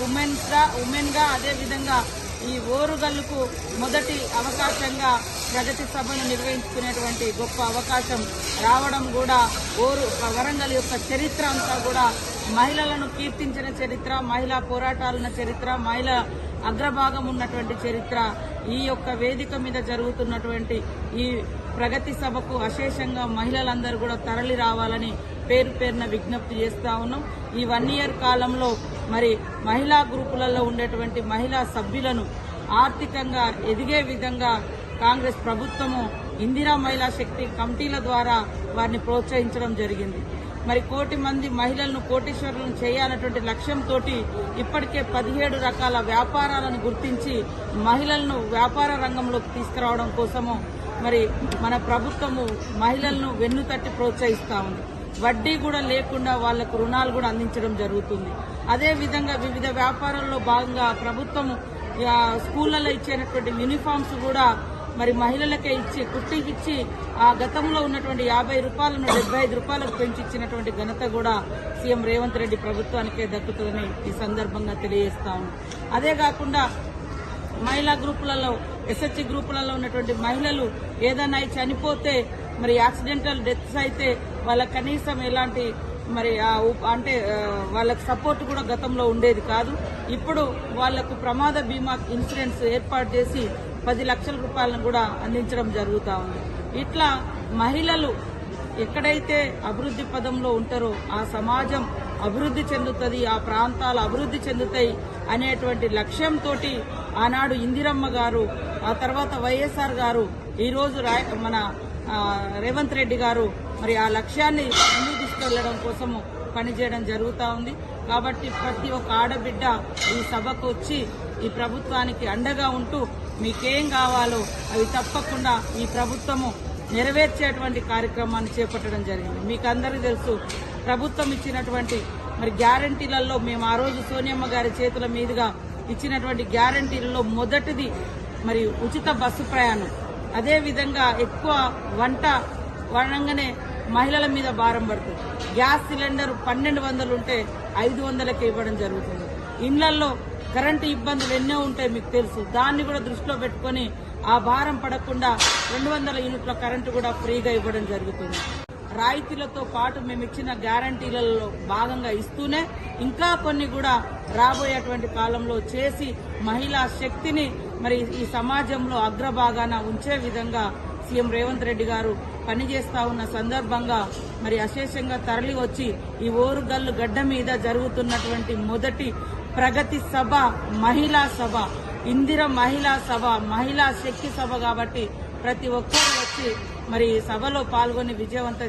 Women గా అదే విధంగా ఈ ఓరుగల్లుకు మొదటి అవకాశంగా ప్రగతి సభను నిర్వహించుకునేటువంటి గొప్ప అవకాశం రావడం కూడా వరంగల్ యొక్క చరిత్ర అంతా కూడా మహిళలను కీర్తించిన చరిత్ర, మహిళా పోరాటాలున్న చరిత్ర, మహిళ అగ్రభాగం ఉన్నటువంటి చరిత్ర. ఈ యొక్క వేదిక మీద జరుగుతున్నటువంటి ఈ ప్రగతి సభకు అశేషంగా మహిళలందరూ కూడా తరలి రావాలని పేరు పేరున విజ్ఞప్తి చేస్తా ఉన్నాం. ఈ 1 year కాలంలో మరి మహిళా గ్రూపులలో ఉండేటువంటి మహిళా సభ్యులను ఆర్థికంగా ఎదిగే విధంగా కాంగ్రెస్ ప్రభుత్వము ఇందిరా మహిళా శక్తి కమిటీల ద్వారా వారిని ప్రోత్సహించడం జరిగింది. మరి 1 కోటి మంది మహిళలను కోటీశ్వరులను చేయాలన్నటువంటి లక్ష్యంతో ఇప్పటికే 17 రకాల వ్యాపారాలను గుర్తించి మహిళలను వ్యాపార రంగంలోకి తీసుకురావడం కోసము మరి మన ప్రభుత్వము మహిళలను వెన్నుతట్టి ప్రోత్సహిస్తా ఉంది. వడ్డీ కూడా లేకుండా వాళ్లకు రుణాలు కూడా అందించడం జరుగుతుంది. అదే విధంగా వివిధ వ్యాపారాల్లో భాగంగా ప్రభుత్వము స్కూళ్లలో ఇచ్చేటువంటి యూనిఫామ్స్ కూడా మరి మహిళలకే ఇచ్చి కుట్టికిచ్చి ఆ గతంలో ఉన్నటువంటి 50 రూపాయలను 75 రూపాయలకు పెంచిచ్చినటువంటి ఘనత కూడా సీఎం రేవంత్ రెడ్డి ప్రభుత్వానికే దక్కుతుందని ఈ సందర్భంగా తెలియజేస్తాము. అదే కాకుండా మహిళా గ్రూపులలో ఎస్హెచ్ గ్రూపులలో ఉన్నటువంటి మహిళలు ఏదైనా చనిపోతే మరి యాక్సిడెంటల్ డెత్స్ అయితే వాళ్ళకి కనీసం ఎలాంటి మరి అంటే వాళ్ళకి సపోర్ట్ కూడా గతంలో ఉండేది కాదు. ఇప్పుడు వాళ్లకు ప్రమాద బీమా ఇన్సూరెన్స్ ఏర్పాటు చేసి 10 లక్షల రూపాయలను కూడా అందించడం జరుగుతూ ఉంది. ఇట్లా మహిళలు ఎక్కడైతే అభివృద్ధి పదంలో ఉంటారో ఆ సమాజం అభివృద్ధి చెందుతుంది, ఆ ప్రాంతాలు అభివృద్ధి చెందుతాయి అనేటువంటి లక్ష్యంతో ఆనాడు ఇందిరమ్మ గారు, ఆ తర్వాత వైఎస్ఆర్ గారు, ఈరోజు మన రేవంత్ రెడ్డి గారు మరి ఆ లక్ష్యాన్ని ముందుకు తీసుకెళ్లడం కోసము పనిచేయడం జరుగుతూ ఉంది. కాబట్టి ప్రతి ఒక్క ఆడబిడ్డ ఈ సభకు వచ్చి ఈ ప్రభుత్వానికి అండగా ఉంటూ మీకేం కావాలో అవి తప్పకుండా ఈ ప్రభుత్వము నెరవేర్చేటువంటి కార్యక్రమాన్ని చేపట్టడం జరిగింది. మీకు అందరికీ తెలుసు, ప్రభుత్వం ఇచ్చినటువంటి మరి గ్యారంటీలలో మేము ఆ రోజు సోనియమ్మ గారి చేతుల మీదుగా ఇచ్చినటువంటి గ్యారంటీలలో మొదటిది మరి ఉచిత బస్సు ప్రయాణం. అదే విధంగా ఎక్కువ వంట వనంగానే మహిళల మీద భారం పడుతుంది. గ్యాస్ సిలిండర్ 1200 ఉంటే 500కి ఇవ్వడం జరుగుతుంది. ఇళ్లలో కరెంటు ఇబ్బందులు ఎన్నో ఉంటాయి మీకు తెలుసు. దాన్ని కూడా దృష్టిలో పెట్టుకుని ఆ భారం పడకుండా 200 యూనిట్ల కరెంటు కూడా ఫ్రీగా ఇవ్వడం జరుగుతుంది. రాయితీలతో పాటు మేము ఇచ్చిన గ్యారంటీలలో భాగంగా ఇస్తూనే ఇంకా కొన్ని కూడా రాబోయేటువంటి కాలంలో చేసి మహిళా శక్తిని మరి ఈ సమాజంలో అగ్రభాగాన ఉంచే విధంగా సీఎం రేవంత్ రెడ్డి గారు పనిచేస్తా ఉన్న సందర్భంగా మరి అశేషంగా తరలి వచ్చి ఈ ఓరుగల్లు గడ్డ మీద జరుగుతున్నటువంటి మొదటి ప్రగతి సభ మహిళా సభ, ఇందిర మహిళా సభ, మహిళా శక్తి సభ కాబట్టి ప్రతి ఒక్కరూ వచ్చి మరి సభలో పాల్గొని విజయవంతం